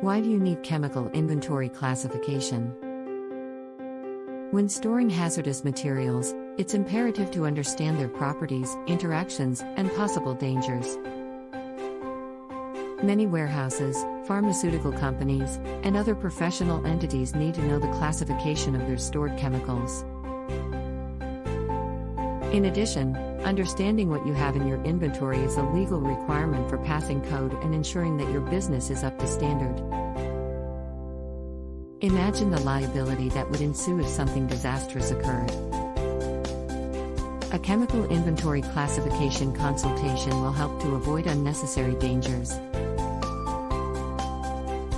Why do you need chemical inventory classification? When storing hazardous materials, it's imperative to understand their properties, interactions, and possible dangers. Many warehouses, pharmaceutical companies, and other professional entities need to know the classification of their stored chemicals. In addition, understanding what you have in your inventory is a legal requirement for passing code and ensuring that your business is up to standard. Imagine the liability that would ensue if something disastrous occurred. A chemical inventory classification consultation will help to avoid unnecessary dangers.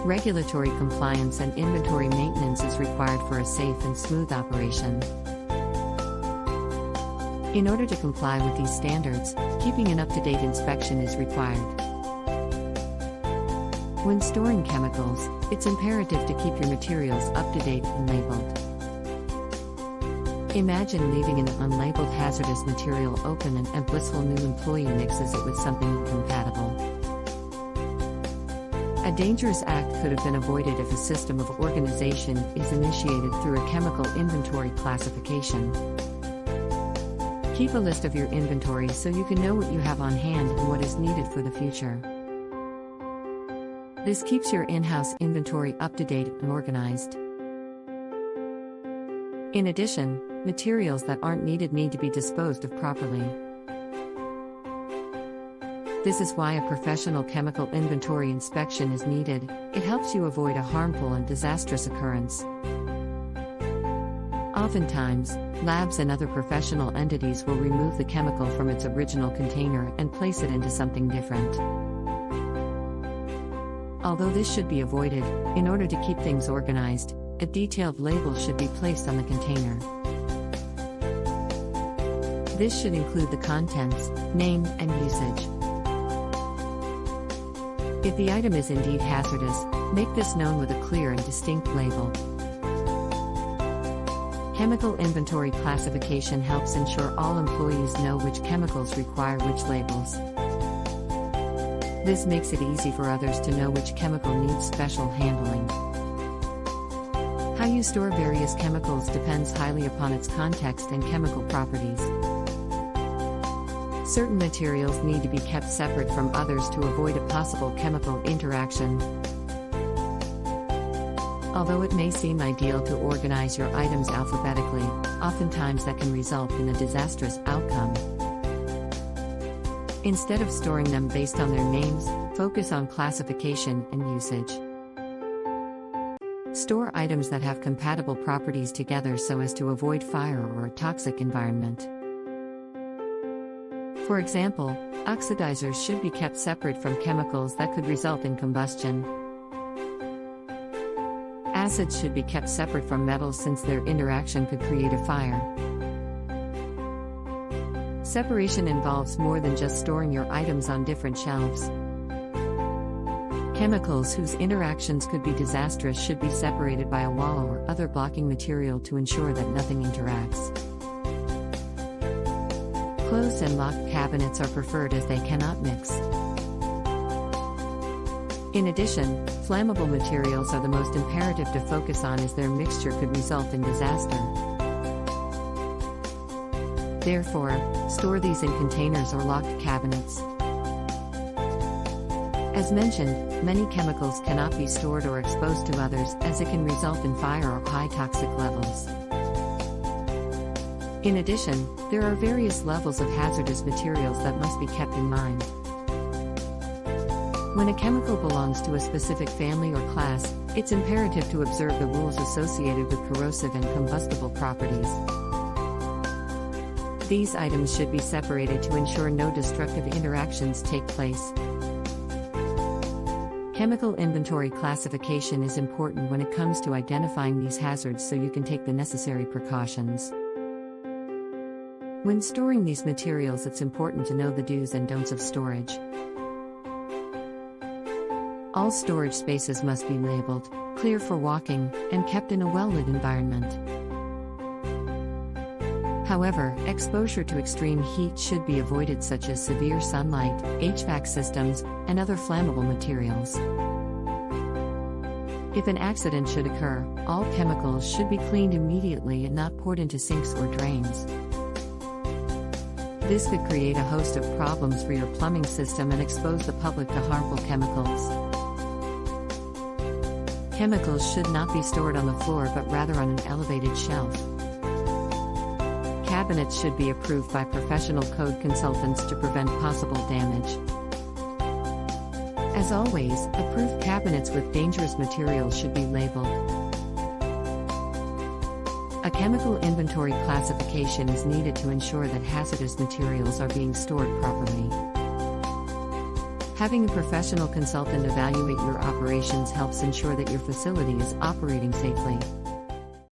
Regulatory compliance and inventory maintenance is required for a safe and smooth operation. In order to comply with these standards, keeping an up-to-date inspection is required. When storing chemicals, it's imperative to keep your materials up-to-date and labeled. Imagine leaving an unlabeled hazardous material open and a blissful new employee mixes it with something incompatible. A dangerous act could have been avoided if a system of organization is initiated through a chemical inventory classification. Keep a list of your inventory so you can know what you have on hand and what is needed for the future. This keeps your in-house inventory up-to-date and organized. In addition, materials that aren't needed need to be disposed of properly. This is why a professional chemical inventory inspection is needed. It helps you avoid a harmful and disastrous occurrence. Oftentimes, labs and other professional entities will remove the chemical from its original container and place it into something different. Although this should be avoided, in order to keep things organized, a detailed label should be placed on the container. This should include the contents, name, and usage. If the item is indeed hazardous, make this known with a clear and distinct label. Chemical inventory classification helps ensure all employees know which chemicals require which labels. This makes it easy for others to know which chemical needs special handling. How you store various chemicals depends highly upon its context and chemical properties. Certain materials need to be kept separate from others to avoid a possible chemical interaction. Although it may seem ideal to organize your items alphabetically, oftentimes that can result in a disastrous outcome. Instead of storing them based on their names, focus on classification and usage. Store items that have compatible properties together so as to avoid fire or a toxic environment. For example, oxidizers should be kept separate from chemicals that could result in combustion. Acids should be kept separate from metals since their interaction could create a fire. Separation involves more than just storing your items on different shelves. Chemicals whose interactions could be disastrous should be separated by a wall or other blocking material to ensure that nothing interacts. Closed and locked cabinets are preferred as they cannot mix. In addition, flammable materials are the most imperative to focus on as their mixture could result in disaster. Therefore, store these in containers or locked cabinets. As mentioned, many chemicals cannot be stored or exposed to others as it can result in fire or high toxic levels. In addition, there are various levels of hazardous materials that must be kept in mind. When a chemical belongs to a specific family or class, it's imperative to observe the rules associated with corrosive and combustible properties. These items should be separated to ensure no destructive interactions take place. Chemical inventory classification is important when it comes to identifying these hazards so you can take the necessary precautions. When storing these materials, it's important to know the do's and don'ts of storage. All storage spaces must be labeled, clear for walking, and kept in a well-lit environment. However, exposure to extreme heat should be avoided, such as severe sunlight, HVAC systems, and other flammable materials. If an accident should occur, all chemicals should be cleaned immediately and not poured into sinks or drains. This could create a host of problems for your plumbing system and expose the public to harmful chemicals. Chemicals should not be stored on the floor but rather on an elevated shelf. Cabinets should be approved by professional code consultants to prevent possible damage. As always, approved cabinets with dangerous materials should be labeled. A chemical inventory classification is needed to ensure that hazardous materials are being stored properly. Having a professional consultant evaluate your operations helps ensure that your facility is operating safely.